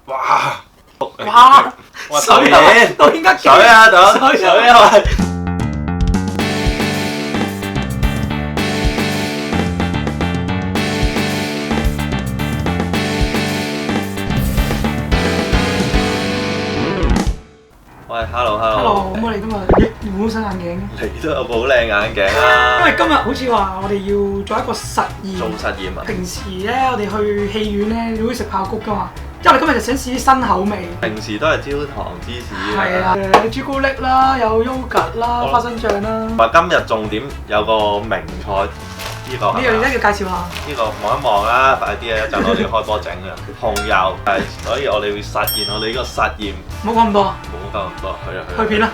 哇！水都應該水啊，等水啊！喂 ，hello， 咁我哋今日換好新眼鏡，你都有部好靚眼鏡啊！因為今日好似話我哋要做一個實驗。做實驗啊！平時咧，我哋去戲院咧，你會食爆谷噶嘛？因為我哋今日就想試啲新口味。平時都係焦糖芝士啊！係啊，朱古力啦，有 yogurt 啦，花生醬啦。話今日重點有個名菜，呢個呢樣嘢要介紹下。呢個望一望啦，快啲啊！一陣我哋開波整啊！紅油係，所以我哋會實現我哋呢個實驗。唔好講咁多。冇講咁多，去啊！去片啦！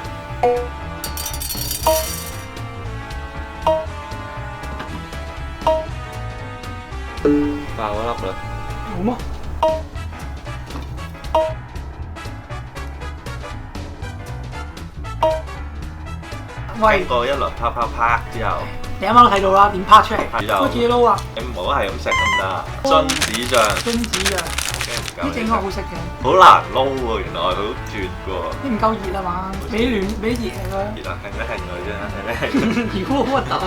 爆一粒啦！好嗎？喂，過一輪啪啪啪之後，你啱啱都睇到啦，點拍出嚟？係啊好似撈啊！你唔好係咁食得唔得？榛子醬，榛子醬，呢整個好食嘅。好難撈喎，原來佢好絕嘅喎。你唔夠熱啊嘛？俾暖俾熱佢。熱啊，興一興佢啫，興一興。如果好核突啊！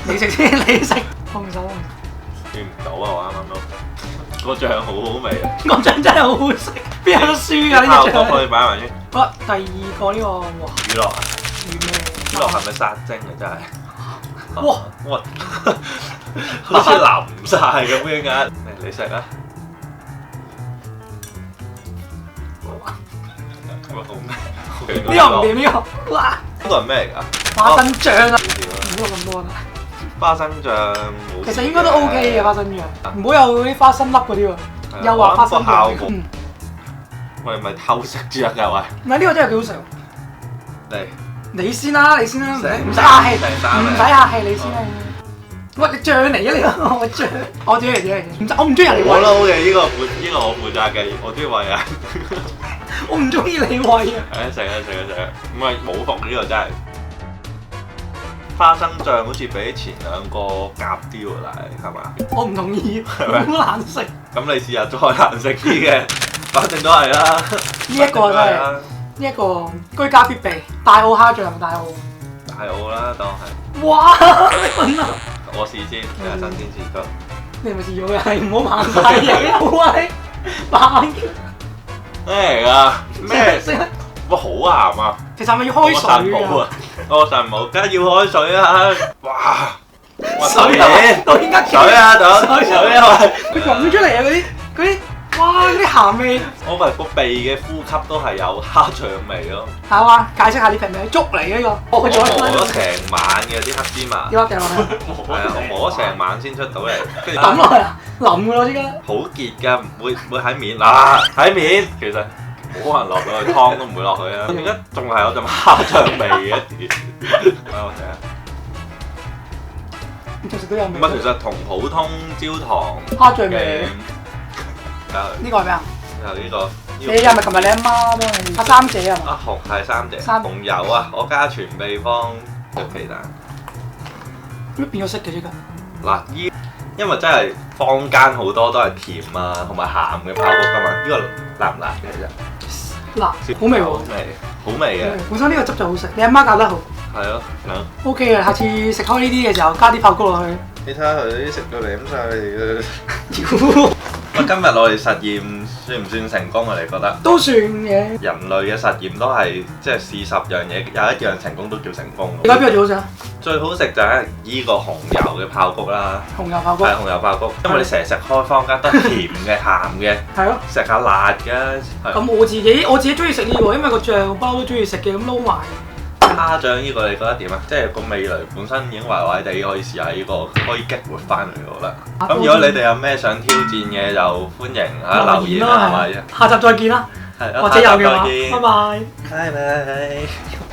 你食先，你食。放手。見唔到啊！我啱啱都個醬好好味啊！個醬真係好好食，邊有得輸㗎呢泡個醬？芙可以擺埋先。好，第二個呢個哇，乳酪啊！魚咩？乳酪係咪殺精啊？真係。哇！哇！好似淋晒咁樣嘅，你食啊！哇！好味。呢個唔掂呢個，哇！呢個係咩嚟㗎？花生醬啊！少唔好咁多啦。花生醬其實應該都 OK 嘅花生醬，唔好有啲花生粒嗰啲喎。又話花生醬。喂，咪偷食住啊！又係。唔係呢個真係幾好食。嚟。你先啦，你先啦，唔使客氣，唔使客氣，你先啦。喂，你醬嚟啊你，我醬，我自己嚟嘅，我唔中意人哋餵。我都好嘅，呢個我負責嘅，我中意餵啊。我唔中意你餵啊。食啊！唔係冇伏呢個真係。花生醬好似比前兩個夾啲喎，係嘛？我唔同意，好難食。咁你試下再難食啲嘅，反正都係啦。呢一個真係呢一個居家必備，大澳蝦醬係咪大澳？大澳啦，當係。哇！你問啊？我試先，你係新鮮試得。你係咪試咗嘅？係唔好猛晒嘢，好威猛！咩嚟㗎？咩？哇！好鹹啊！其實係咪要開水㗎？我腎寶梗係要開水啦！哇！水啊！到點解水啊？等水啊！佢滾出嚟啊！嗰啲哇！嗰啲鹹味。我個鼻嘅呼吸都係有蝦醬味咯。係嘛？解釋下呢瓶咩？粥嚟嘅呢個。我磨咗成晚嘅啲黑芝麻。要掉落去。係啊，我磨咗成晚先出到嚟。抌落去啊！淋㗎咯，依家。好結㗎，唔會喺面啊！喺面其實。冇可能落到去湯都唔會落去啊！而家仲係有陣蝦醬味嘅，我睇下。其實都有味。唔係，其實同普通焦糖蝦醬味。呢個係咩啊？就呢個。你係咪琴日你阿媽幫你？三姐啊嘛？啊紅係三姐。紅油啊！我加全秘方嘅皮蛋。點解變咗色嘅啫？嗱，因為真係坊間好多都係甜啊同埋鹹嘅爆谷㗎嘛，呢個辣唔辣嘅其實？辣，好味喎！好味嘅。本身呢個汁就好食，你阿媽教得好。係咯，OK 嘅，下次食開呢啲嘅時候加啲爆谷落去。你睇下佢食到舐晒嘅。今日我哋實驗算唔算成功啊？你覺得？都算嘅。人類嘅實驗都係即係試10樣嘢，有一樣成功都叫成功。而家邊個最好食啊？最好食就係依個紅油嘅爆谷啦。紅油爆谷。係紅油爆谷，因為你成日食開坊間得甜嘅、鹹嘅。係咯。食下辣嘅。咁我自己中意食呢個，因為個醬我不嬲都中意食嘅，咁撈埋。蝦醬呢個你覺得點啊？即係個味蕾本身已經壞壞地，可以試下呢個，可以激活翻嚟我覺得。咁如果你哋有咩想挑戰嘅，就歡迎留言啦，係咪？下集再見啦。係，或者有嘅話，拜拜。拜拜。